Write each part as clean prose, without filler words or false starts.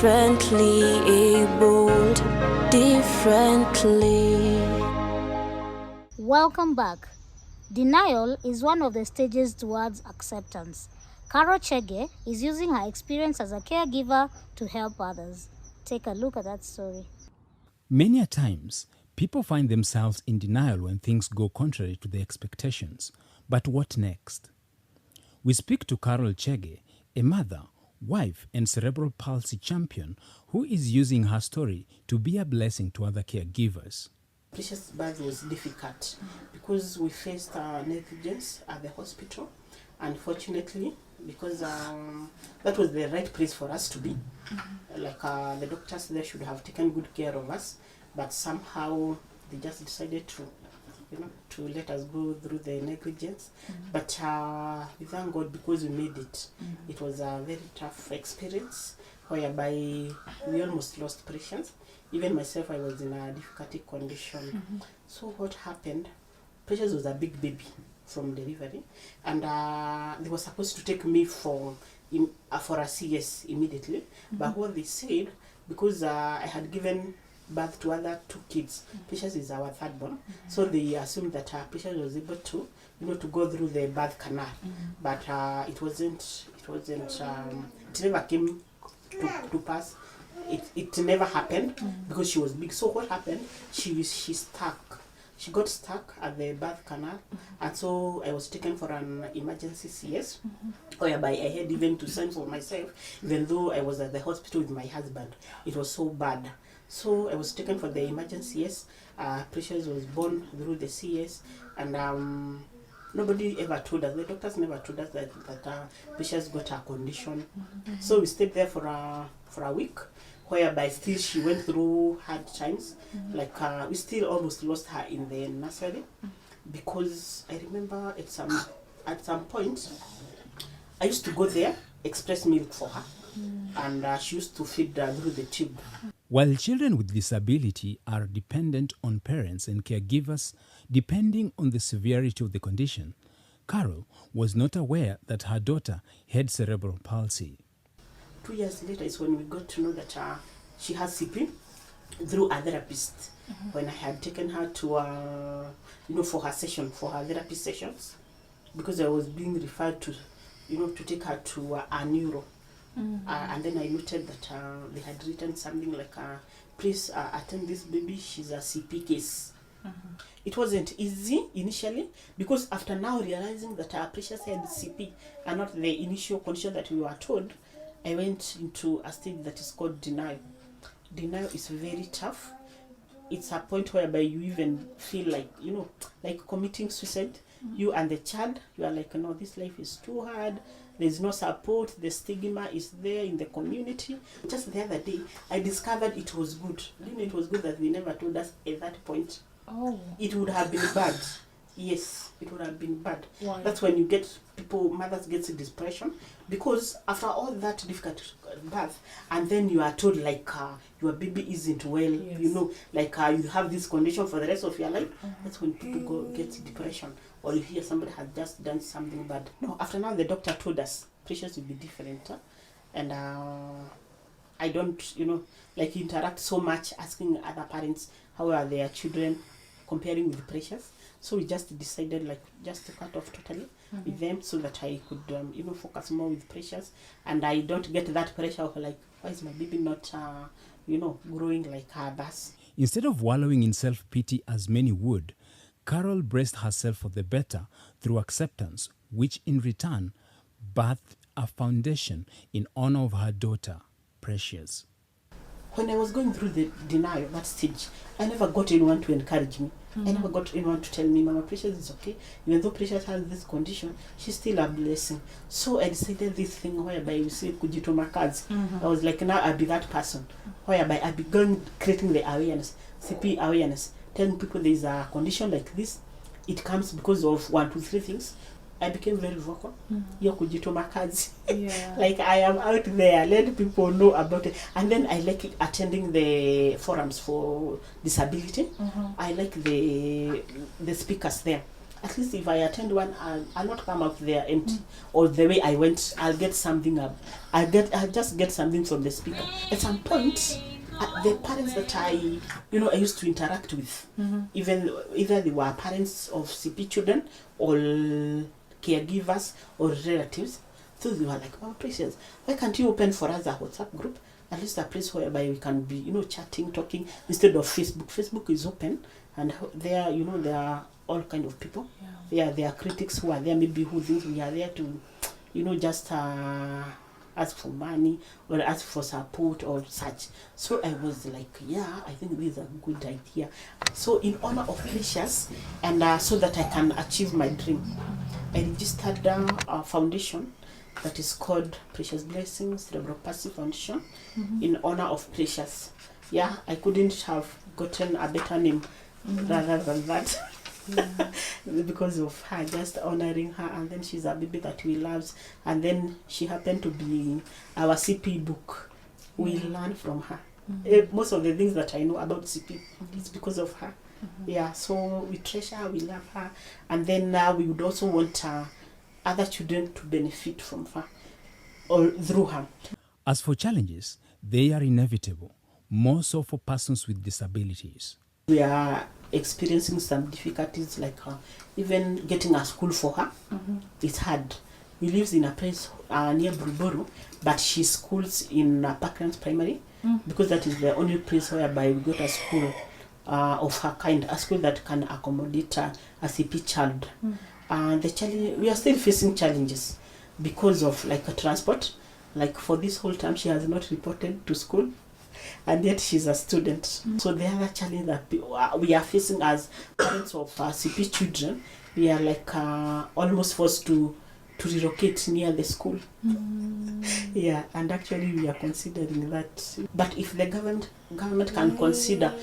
differently abled, differently. Welcome back. Denial is one of the stages towards acceptance. Carol Chege is using her experience as a caregiver to help others. Take a look at that story. Many a times, people find themselves in denial when things go contrary to their expectations. But what next? We speak to Carol Chege, a mother, wife, and cerebral palsy champion who is using her story to be a blessing to other caregivers. Precious birth was difficult because we faced negligence at the hospital. Unfortunately, because that was the right place for us to be. Like the doctors there should have taken good care of us, but somehow they just decided to let us go through the negligence. But we thank God because we made it. It was a very tough experience whereby we almost lost Precious. Even myself, I was in a difficult condition. So what happened, Precious was a big baby from delivery, and they were supposed to take me for a CS immediately. But what they said, because I had given birth to other 2 kids, Precious is our third born, so they assumed that Precious was able to to go through the birth canal. But it never came to pass. It never happened because she was big. So what happened, she got stuck at the birth canal, and so I was taken for an emergency CS, whereby I had even to send for myself, even though I was at the hospital with my husband. It was so bad. So I was taken for the emergency CS. Precious was born through the CS, and nobody ever told us, the doctors never told us that Precious got a condition. So we stayed there for a week, whereby still she went through hard times. Like we still almost lost her in the nursery, because I remember at some point I used to go there, express milk for her, and she used to feed through the tube. While children with disability are dependent on parents and caregivers depending on the severity of the condition, Carol was not aware that her daughter had cerebral palsy. 2 years later is when we got to know that she has CP through a therapist. When I had taken her to for her therapy sessions, because I was being referred to to take her to a neuro. And then I noted that they had written something like, please attend this baby, she's a CP case. It wasn't easy initially, because after now realizing that our Precious had CP and not the initial condition that we were told, I went into a stage that is called denial. Denial is very tough. It's a point whereby you even feel like, like committing suicide. You and the child, you are like, no, this life is too hard. There's no support. The stigma is there in the community. Just the other day, I discovered it was good. It was good that they never told us at that point. Oh. It would have been bad. Yes, it would have been bad. Why? That's when you get mothers get depression, because after all that difficult birth, and then you are told like your baby isn't well, like you have this condition for the rest of your life. That's when people get depression, or you hear somebody has just done something bad. No, after now the doctor told us Precious will be different, and I don't like interact so much asking other parents how are their children comparing with Precious. So we just decided just to cut off totally with them, so that I could focus more with Precious, and I don't get that pressure of like, why is my baby not growing like others. Instead of wallowing in self-pity as many would, Carol braced herself for the better through acceptance, which in return birthed a foundation in honor of her daughter, Precious. When I was going through the denial, that stage, I never got anyone to encourage me. I never got anyone to tell me, Mama, Precious is okay. Even though Precious has this condition, she's still a blessing. So I decided this thing whereby you say kujituma kazi. I was like, now I'll be that person. Whereby I began creating the awareness, CP awareness, telling people there's a condition like this. It comes because of 1, 2, 3 things. I became very vocal. Hiyo kujituma kazi. Like I am out there, let people know about it. And then I like attending the forums for disability. I like the speakers there. at least if I attend one, I'll not come out there empty. Or the way I went, I'll get something up. I'll just get something from the speaker. At some point, the parents that I used to interact with, even either they were parents of CP children or caregivers or relatives, so they were like, "Oh, Precious, why can't you open for us a WhatsApp group? At least a place whereby we can be, chatting, talking instead of Facebook. Facebook is open, and there, there are all kind of people. Yeah, there are critics who are there, maybe who think we are there to, just ask for money or ask for support or such." So I was like, yeah, I think this is a good idea. So in honor of Precious, and so that I can achieve my dream, I registered a foundation that is called Precious Blessings Cerebral Palsy Foundation, in honor of Precious. Yeah, I couldn't have gotten a better name rather than that. Because of her, just honoring her, and then she's a baby that we love, and then she happened to be our CP book. We learn from her. Most of the things that I know about CP is because of her. Yeah, so we treasure her, we love her, and then we would also want other children to benefit from her or through her. As for challenges, they are inevitable, more so for persons with disabilities. We are experiencing some difficulties, like even getting a school for her. It's hard. We live in a place near Buruburu, but she schools in Parklands Primary, because that is the only place whereby we got a school of her kind, a school that can accommodate a CP child. The challenge, we are still facing challenges because of a transport. Like for this whole time, she has not reported to school, and yet she's a student. So the other challenge that we are facing as parents of CP children, we are almost forced to relocate near the school. Yeah, and actually we are considering that. But if the government can consider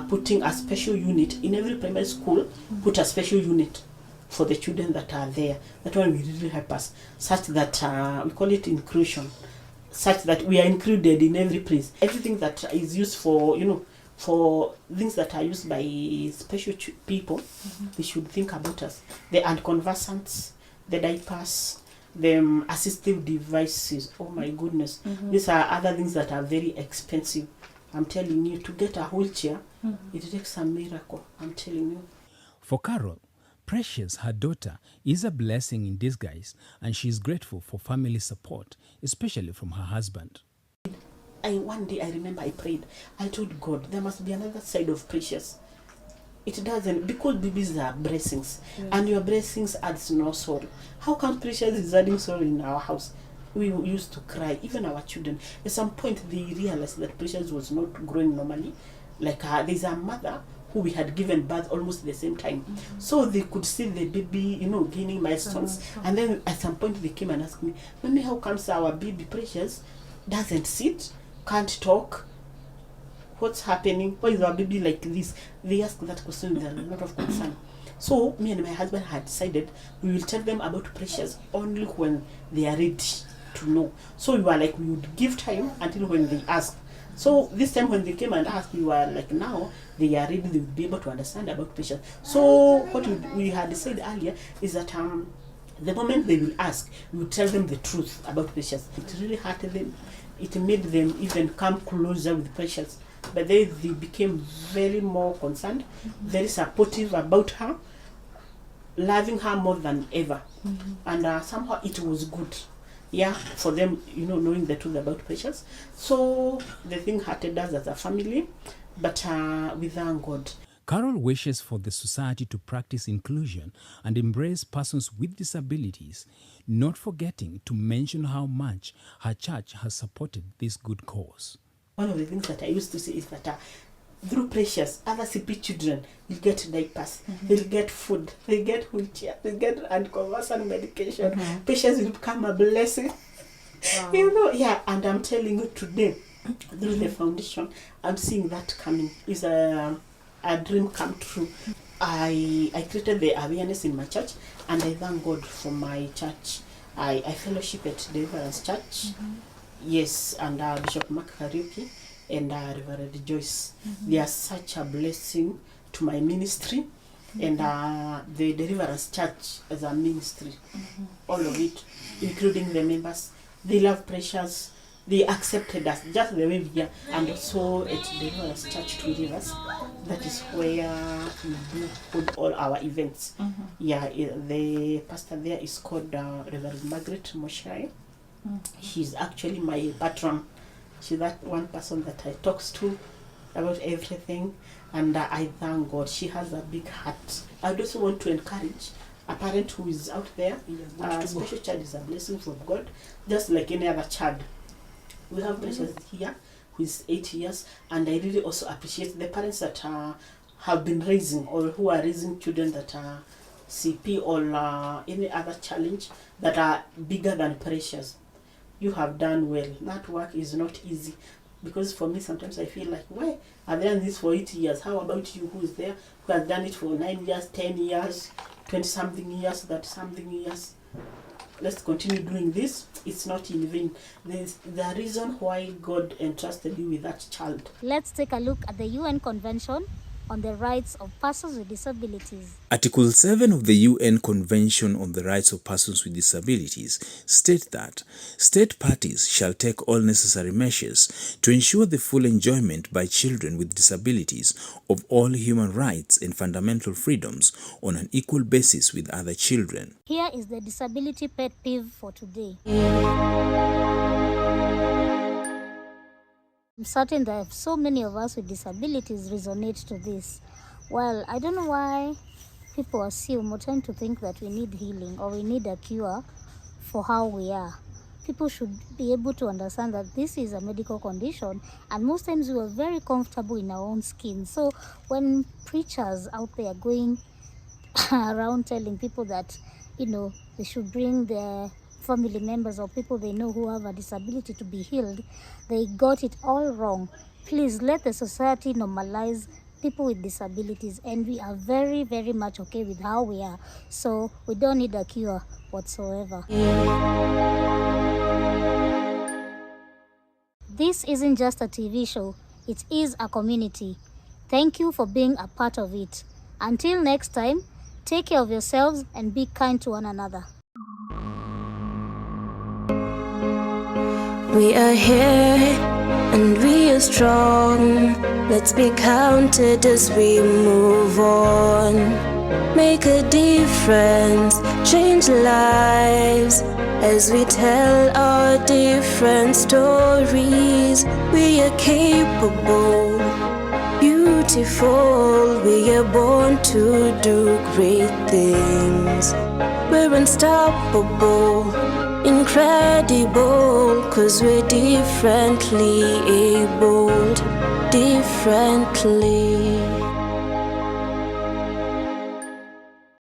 putting a special unit in every primary school, put a special unit for the children that are there, that one will really help us, such that we call it inclusion, such that we are included in every place. Everything that is used for, for things that are used by special people, they should think about us. The unconversants, the diapers, the assistive devices. Oh my goodness. These are other things that are very expensive. I'm telling you, to get a wheelchair, it takes a miracle. I'm telling you. For Carol, Precious, her daughter, is a blessing in disguise, and she is grateful for family support, especially from her husband. One day I remember I prayed. I told God, there must be another side of Precious. It doesn't, because babies are blessings, and your blessings adds no sorrow. How come Precious is adding sorrow in our house? We used to cry, even our children. At some point, they realized that Precious was not growing normally. There's a mother who we had given birth almost at the same time. So they could see the baby, gaining milestones. And then at some point they came and asked me, "Mommy, how comes our baby Precious doesn't sit, can't talk? What's happening? Why is our baby like this?" They asked that question with a lot of concern. So me and my husband had decided we will tell them about Precious only when they are ready to know. So we were we would give time until when they ask. So this time when they came and asked, we were now they are ready, they will be able to understand about Precious. So what we had said earlier is that the moment they will ask, we will tell them the truth about Precious. It really hurt them. It made them even come closer with Precious. But they became very more concerned, very supportive about her, loving her more than ever. And somehow it was good. Yeah, for them, knowing the truth about Precious. So the thing hurted us as a family, but we thank God. Carol wishes for the society to practice inclusion and embrace persons with disabilities, not forgetting to mention how much her church has supported this good cause. One of the things that I used to say is that through Precious, other CP children will get diapers, they'll get food, they'll get wheelchair, they'll get unconversant medication. Precious will become a blessing. Wow. Yeah, and I'm telling you today, through the foundation, I'm seeing that coming. It's a dream come true. I created the awareness in my church, and I thank God for my church. I fellowship at Deliverance Church. Yes, and Bishop Mark Kariuki and Reverend Joyce. They are such a blessing to my ministry. and the Deliverance Church as a ministry, all of it, including the members. They love Precious. They accepted us just the way we are, and also at Deliverance Church to Rivers. That is where we do hold all our events. Yeah, the pastor there is called Reverend Margaret Moshai. She's actually my patron. She's that one person that I talks to about everything, and I thank God. She has a big heart. I also want to encourage a parent who is out there. A special child is a blessing from God, just like any other child. We have Precious here, who is 8 years, and I really also appreciate the parents that have been raising or who are raising children that are CP or any other challenge that are bigger than Precious. You have done well. That work is not easy, because for me sometimes I feel like, why are they doing this for 8 years? How about you, who is there, who has done it for 9 years, 10 years, 20 something years, 30 something years? Let's continue doing this. It's not in vain. There's the reason why God entrusted you with that child. Let's take a look at the UN Convention on the Rights of Persons with Disabilities. Article 7 of the UN Convention on the Rights of Persons with Disabilities state that state parties shall take all necessary measures to ensure the full enjoyment by children with disabilities of all human rights and fundamental freedoms on an equal basis with other children. Here is the disability pet peeve for today. I'm certain that so many of us with disabilities resonate to this. Well, I don't know why people assume or tend to think that we need healing or we need a cure for how we are. People should be able to understand that this is a medical condition, and most times we are very comfortable in our own skin. So when preachers out there going around telling people that, they should bring their family members or people they know who have a disability to be healed, they got it all wrong. Please let the society normalize people with disabilities, and we are very, very much okay with how we are. So we don't need a cure whatsoever. This isn't just a TV show, it is a community. Thank you for being a part of it. Until next time, take care of yourselves and be kind to one another. We are here and we are strong. Let's be counted as we move on. Make a difference, change lives as we tell our different stories. We are capable, beautiful. We are born to do great things. We're unstoppable, incredible, 'cause we're differently abled, differently.